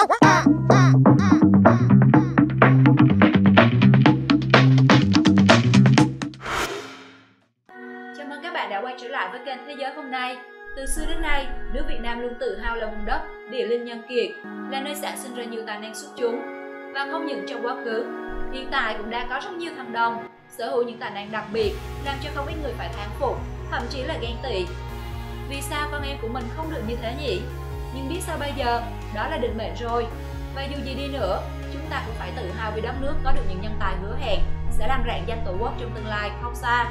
Chào mừng các bạn đã quay trở lại với kênh Thế Giới Hôm Nay. Từ xưa đến nay, nước Việt Nam luôn tự hào là vùng đất địa linh nhân kiệt, là nơi sản sinh ra nhiều tài năng xuất chúng. Và không những trong quá khứ, hiện tại cũng đã có rất nhiều thằng đồng sở hữu những tài năng đặc biệt, làm cho không ít người phải thán phục, thậm chí là ghen tị. Vì sao con em của mình không được như thế nhỉ? Nhưng biết sao bây giờ, đó là định mệnh rồi. Và dù gì đi nữa, chúng ta cũng phải tự hào vì đất nước có được những nhân tài hứa hẹn sẽ làm rạng danh Tổ quốc trong tương lai không xa.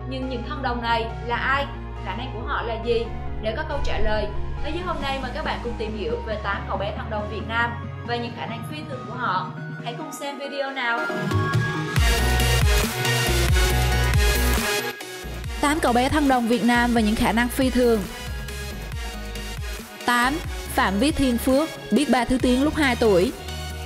Nhưng những thần đồng này là ai? Khả năng của họ là gì? Để có câu trả lời, Thế Giới Hôm Nay mời các bạn cùng tìm hiểu về 8 cậu bé thần đồng Việt Nam và những khả năng phi thường của họ. Hãy cùng xem video nào! 8 cậu bé thần đồng Việt Nam và những khả năng phi thường. 8. Phạm Viết Thiên Phước biết 3 thứ tiếng lúc 2 tuổi.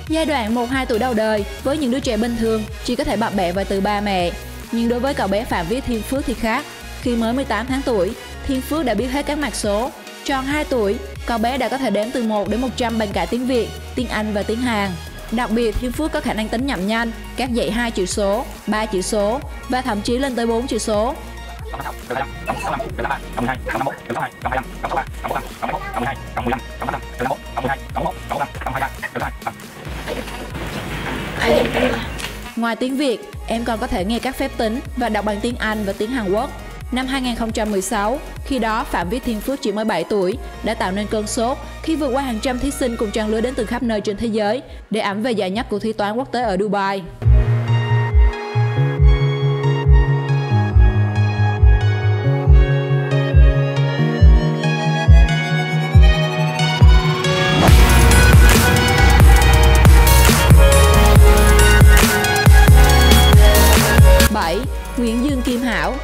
Giai đoạn 1-2 tuổi đầu đời, với những đứa trẻ bình thường chỉ có thể bập bẹ vài từ ba mẹ. Nhưng đối với cậu bé Phạm Viết Thiên Phước thì khác. Khi mới 18 tháng tuổi, Thiên Phước đã biết hết các mặt số. Tròn 2 tuổi, cậu bé đã có thể đếm từ 1 đến 100 bằng cả tiếng Việt, tiếng Anh và tiếng Hàn. Đặc biệt, Thiên Phước có khả năng tính nhẩm nhanh, các dãy 2 chữ số, 3 chữ số và thậm chí lên tới 4 chữ số. Ngoài tiếng Việt, em còn có thể nghe các phép tính và đọc bằng tiếng Anh và tiếng Hàn Quốc. Năm 2016, khi đó Phạm Viết Thiên Phước chỉ mới 7 tuổi, đã tạo nên cơn sốt khi vượt qua hàng trăm thí sinh cùng trang lứa đến từ khắp nơi trên thế giới để ẵm về giải nhất cuộc thi toán quốc tế ở Dubai. Nguyễn Dương Kim Hảo.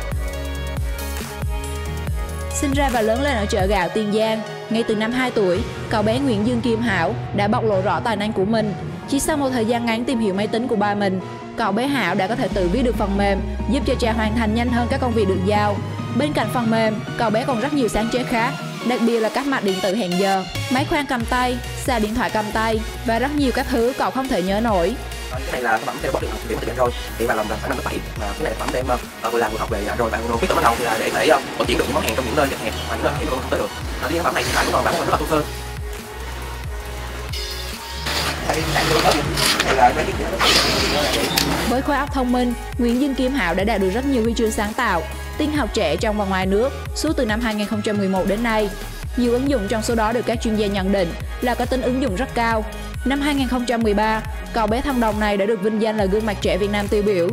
Sinh ra và lớn lên ở chợ gạo Tiền Giang, ngay từ năm 2 tuổi, cậu bé Nguyễn Dương Kim Hảo đã bộc lộ rõ tài năng của mình. Chỉ sau một thời gian ngắn tìm hiểu máy tính của ba mình, cậu bé Hảo đã có thể tự viết được phần mềm, giúp cho cha hoàn thành nhanh hơn các công việc được giao. Bên cạnh phần mềm, cậu bé còn rất nhiều sáng chế khác, đặc biệt là các mặt điện tử hẹn giờ, máy khoan cầm tay, sạc điện thoại cầm tay và rất nhiều các thứ cậu không thể nhớ nổi. Cái này là sản phẩm theo bot được điểm từ rồi, thì bạn làm khoảng năm lớp 7 mà cái này sản phẩm em vừa làm vừa học về rồi bạn luôn biết từ bắt đầu thì là để vận chuyển được những món hàng trong những nơi chật hẹp mà những nơi không tới được. Thì sản phẩm này hiện tại cũng còn bán rất là tốt hơn. Với khối óc thông minh, Nguyễn Dương Kim Hảo đã đạt được rất nhiều huy chương sáng tạo, tin học trẻ trong và ngoài nước suốt từ năm 2011 đến nay. Nhiều ứng dụng trong số đó được các chuyên gia nhận định là có tính ứng dụng rất cao. Năm 2013, cậu bé thần đồng này đã được vinh danh là gương mặt trẻ Việt Nam tiêu biểu.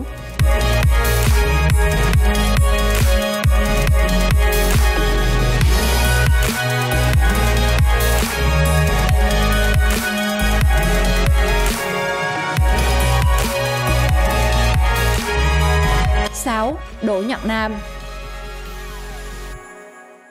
Đỗ Nhật Nam.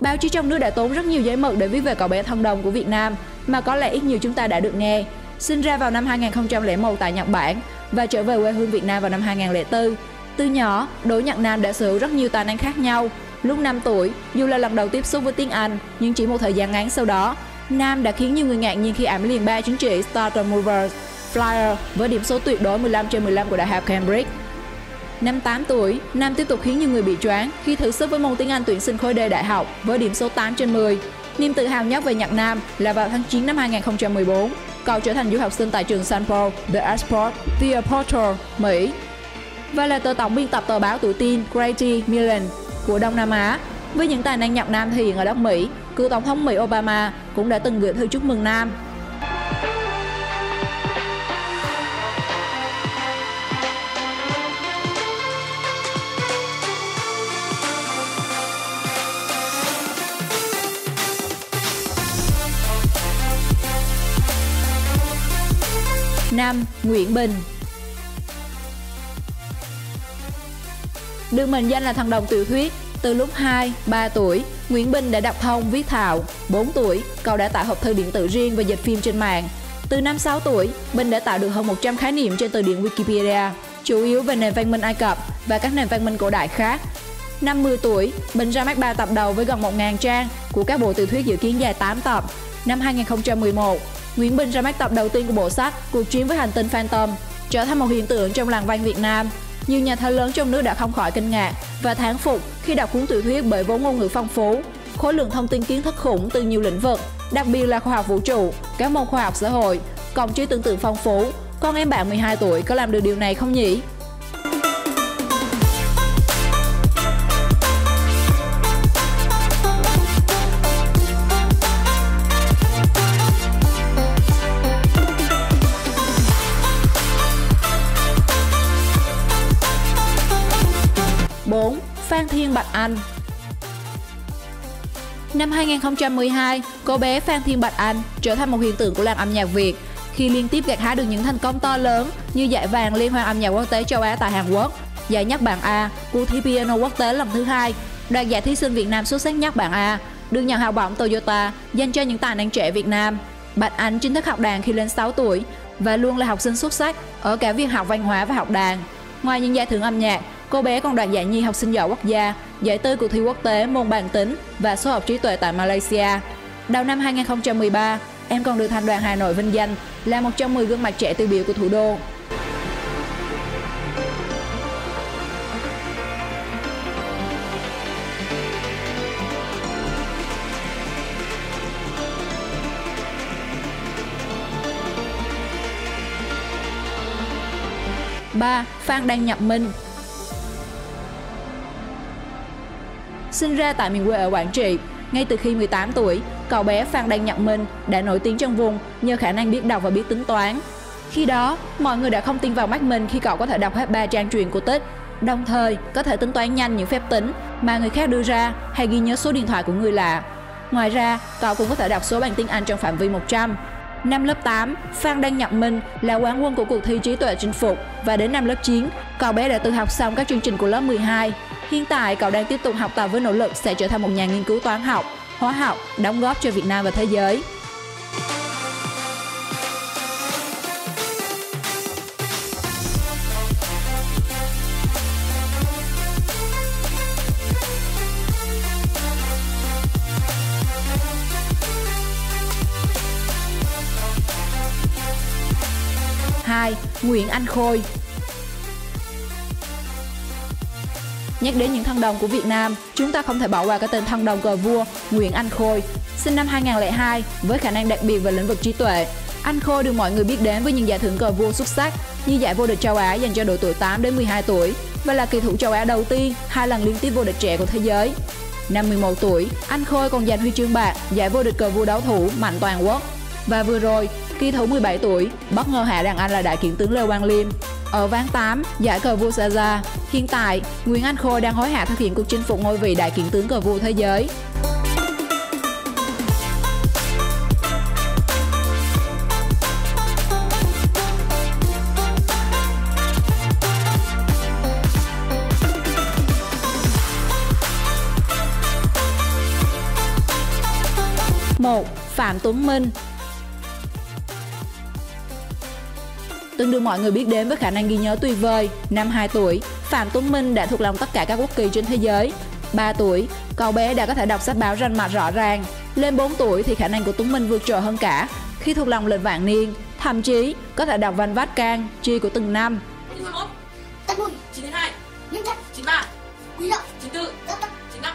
Báo chí trong nước đã tốn rất nhiều giấy mực để viết về cậu bé thần đồng của Việt Nam mà có lẽ ít nhiều chúng ta đã được nghe. Sinh ra vào năm 2001 tại Nhật Bản và trở về quê hương Việt Nam vào năm 2004. Từ nhỏ, Đỗ Nhật Nam đã sở hữu rất nhiều tài năng khác nhau. Lúc 5 tuổi, dù là lần đầu tiếp xúc với tiếng Anh, nhưng chỉ một thời gian ngắn sau đó, Nam đã khiến nhiều người ngạc nhiên khi ẵm liền 3 chứng chỉ Starter Movers Flyer với điểm số tuyệt đối 15/15 của Đại học Cambridge. Năm 8 tuổi, Nam tiếp tục khiến nhiều người bị choáng khi thử sức với môn tiếng Anh tuyển sinh khối D đại học với điểm số 8/10. Niềm tự hào nhất về Nhật Nam là vào tháng 9 năm 2014, cậu trở thành du học sinh tại trường Stanford The Export Theater, Mỹ và là tờ tổng biên tập tờ báo tuổi teen Grady Millen của Đông Nam Á. Với những tài năng Nhật Nam thể hiện ở đất Mỹ, cựu tổng thống Mỹ Obama cũng đã từng gửi thư chúc mừng Nam. Năm. Nguyễn Bình. Được mệnh danh là thần đồng tiểu thuyết, từ lúc 2-3 tuổi, Nguyễn Bình đã đọc thông, viết thạo. 4 tuổi, cậu đã tạo hộp thư điện tử riêng và dịch phim trên mạng. Từ năm 6 tuổi, Bình đã tạo được hơn 100 khái niệm trên từ điển Wikipedia, chủ yếu về nền văn minh Ai Cập và các nền văn minh cổ đại khác. Năm 10 tuổi, Bình ra mắt 3 tập đầu với gần 1.000 trang của các bộ tiểu thuyết dự kiến dài 8 tập. Năm 2011, Nguyễn Bình ra mắt tập đầu tiên của bộ sách Cuộc chiến với hành tinh Phantom, trở thành một hiện tượng trong làng văn Việt Nam. Nhiều nhà thơ lớn trong nước đã không khỏi kinh ngạc và thán phục khi đọc cuốn tiểu thuyết bởi vốn ngôn ngữ phong phú, khối lượng thông tin kiến thức khủng từ nhiều lĩnh vực, đặc biệt là khoa học vũ trụ, các môn khoa học xã hội, cộng trí tưởng tượng phong phú. Con em bạn 12 tuổi có làm được điều này không nhỉ? Phan Thiên Bạch Anh. Năm 2012, cô bé Phan Thiên Bạch Anh trở thành một hiện tượng của làng âm nhạc Việt khi liên tiếp gặt hái được những thành công to lớn như giải vàng Liên hoan âm nhạc quốc tế châu Á tại Hàn Quốc, giải nhất bảng A cuộc thi piano quốc tế lần thứ 2, đoạt giải thí sinh Việt Nam xuất sắc nhất bảng A, được nhận học bổng Toyota dành cho những tài năng trẻ Việt Nam. Bạch Anh chính thức học đàn khi lên 6 tuổi và luôn là học sinh xuất sắc ở cả việc học văn hóa và học đàn. Ngoài những giải thưởng âm nhạc, cô bé còn đoạt giải nhì học sinh giỏi quốc gia, giải tư cuộc thi quốc tế môn bàn tính và số học trí tuệ tại Malaysia. Đầu năm 2013, em còn được Thành đoàn Hà Nội vinh danh là một trong 10 gương mặt trẻ tiêu biểu của thủ đô. Ba, Phan Đăng Nhập Minh. Sinh ra tại miền quê ở Quảng Trị, ngay từ khi 18 tuổi, cậu bé Phan Đăng Nhập Minh đã nổi tiếng trong vùng nhờ khả năng biết đọc và biết tính toán. Khi đó, mọi người đã không tin vào mắt mình khi cậu có thể đọc hết 3 trang truyền cổ tích, đồng thời có thể tính toán nhanh những phép tính mà người khác đưa ra hay ghi nhớ số điện thoại của người lạ. Ngoài ra, cậu cũng có thể đọc số bằng tiếng Anh trong phạm vi 100. Năm lớp 8, Phan Đăng Nhập Minh là quán quân của cuộc thi trí tuệ chinh phục và đến năm lớp 9, cậu bé đã tự học xong các chương trình của lớp 12. Hiện tại, cậu đang tiếp tục học tập với nỗ lực sẽ trở thành một nhà nghiên cứu toán học, hóa học, đóng góp cho Việt Nam và thế giới. Hai, Nguyễn Anh Khôi. Nhắc đến những thần đồng của Việt Nam, chúng ta không thể bỏ qua cái tên thần đồng cờ vua Nguyễn Anh Khôi. Sinh năm 2002 với khả năng đặc biệt về lĩnh vực trí tuệ, anh Khôi được mọi người biết đến với những giải thưởng cờ vua xuất sắc như giải vô địch châu Á dành cho độ tuổi 8 đến 12 tuổi và là kỳ thủ châu Á đầu tiên 2 lần liên tiếp vô địch trẻ của thế giới. Năm 11 tuổi, anh Khôi còn giành huy chương bạc giải vô địch cờ vua đấu thủ mạnh toàn quốc. Và vừa rồi, kỳ thủ 17 tuổi bất ngờ hạ đàn anh là đại kiện tướng Lê Quang Liêm ở ván 8 giải cờ vua Sa Ra. Hiện tại, Nguyễn Anh Khôi đang hối hả thực hiện cuộc chinh phục ngôi vị đại kiện tướng cờ vua thế giới. Một, Phạm Tuấn Minh. Từng được mọi người biết đến với khả năng ghi nhớ tuyệt vời, năm 2 tuổi, Phạm Tuấn Minh đã thuộc lòng tất cả các quốc kỳ trên thế giới. 3 tuổi, cậu bé đã có thể đọc sách báo rành mạch rõ ràng. Lên 4 tuổi thì khả năng của Tuấn Minh vượt trội hơn cả, khi thuộc lòng lịch vạn niên, thậm chí có thể đọc văn Vatican chi của từng năm. 91, 92, 93, 94, 95, 96.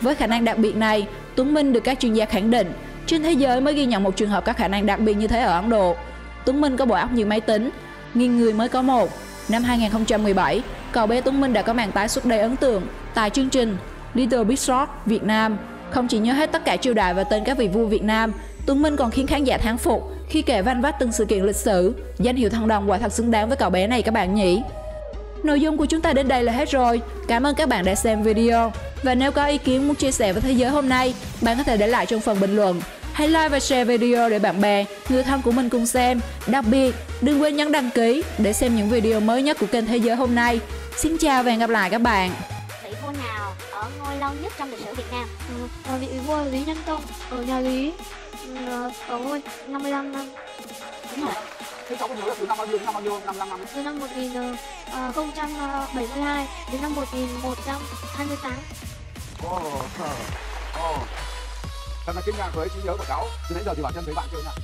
Với khả năng đặc biệt này, Tuấn Minh được các chuyên gia khẳng định, trên thế giới mới ghi nhận một trường hợp có khả năng đặc biệt như thế ở Ấn Độ. Tuấn Minh có bộ óc như máy tính, nghìn người mới có một. Năm 2017, cậu bé Tuấn Minh đã có màn tái xuất đầy ấn tượng tại chương trình Little Big Short Việt Nam. Không chỉ nhớ hết tất cả triều đại và tên các vị vua Việt Nam, Tuấn Minh còn khiến khán giả thán phục khi kể van vách từng sự kiện lịch sử. Danh hiệu thần đồng quả thật xứng đáng với cậu bé này các bạn nhỉ. Nội dung của chúng ta đến đây là hết rồi. Cảm ơn các bạn đã xem video. Và nếu có ý kiến muốn chia sẻ với thế giới hôm nay, bạn có thể để lại trong phần bình luận. Hãy like và share video để bạn bè, người thân của mình cùng xem. Đặc biệt, đừng quên nhấn đăng ký để xem những video mới nhất của kênh Thế giới hôm nay. Xin chào và hẹn gặp lại các bạn. Vị vua nào ở ngôi lâu nhất trong lịch sử Việt Nam? Vị vua Lý Nhân Tông ở nhà Lý ở ngôi 55 năm. Đúng rồi. Thế cháu có nhớ là từ năm bao nhiêu, 55 năm? Từ năm 1072 đến năm 1128. Thật là kinh ngạc với trí nhớ của cháu. Từ nãy giờ thì Bảo Trân thấy bạn chơi nào?